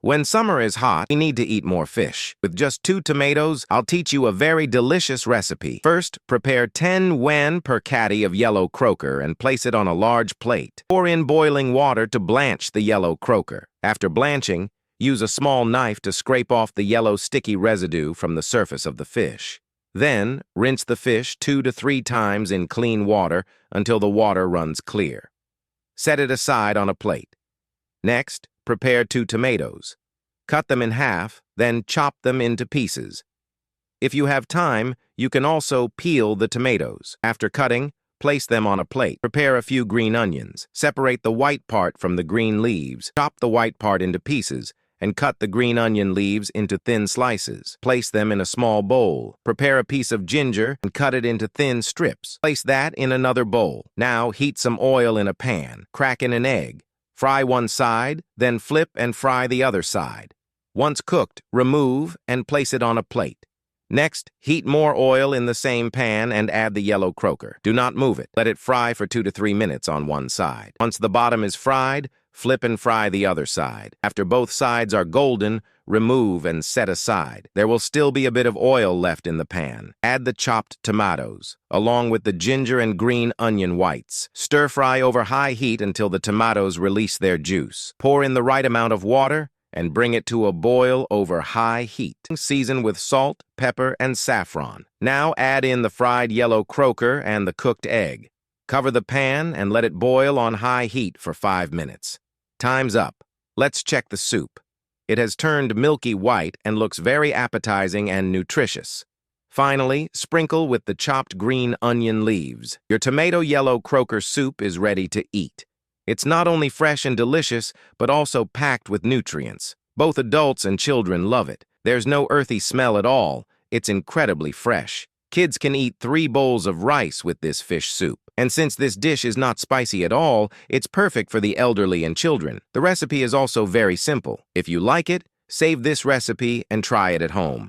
When summer is hot, we need to eat more fish. With just 2 tomatoes, I'll teach you a very delicious recipe. First, prepare 10 wen per catty of yellow croaker and place it on a large plate. Pour in boiling water to blanch the yellow croaker. After blanching, use a small knife to scrape off the yellow sticky residue from the surface of the fish. Then, rinse the fish 2 to 3 times in clean water until the water runs clear. Set it aside on a plate. Next, prepare 2 tomatoes. Cut them in half, then chop them into pieces. If you have time, you can also peel the tomatoes. After cutting, place them on a plate. Prepare a few green onions. Separate the white part from the green leaves. Chop the white part into pieces and cut the green onion leaves into thin slices. Place them in a small bowl. Prepare a piece of ginger and cut it into thin strips. Place that in another bowl. Now heat some oil in a pan. Crack in an egg. Fry one side, then flip and fry the other side. Once cooked, remove and place it on a plate. Next, heat more oil in the same pan and add the yellow croaker. Do not move it. Let it fry for 2 to 3 minutes on one side. Once the bottom is fried, flip and fry the other side. After both sides are golden, remove and set aside. There will still be a bit of oil left in the pan. Add the chopped tomatoes, along with the ginger and green onion whites. Stir fry over high heat until the tomatoes release their juice. Pour in the right amount of water and bring it to a boil over high heat. Season with salt, pepper, and saffron. Now add in the fried yellow croaker and the cooked egg. Cover the pan and let it boil on high heat for 5 minutes. Time's up. Let's check the soup. It has turned milky white and looks very appetizing and nutritious. Finally, sprinkle with the chopped green onion leaves. Your tomato yellow croaker soup is ready to eat. It's not only fresh and delicious, but also packed with nutrients. Both adults and children love it. There's no earthy smell at all. It's incredibly fresh. Kids can eat 3 bowls of rice with this fish soup. And since this dish is not spicy at all, it's perfect for the elderly and children. The recipe is also very simple. If you like it, save this recipe and try it at home.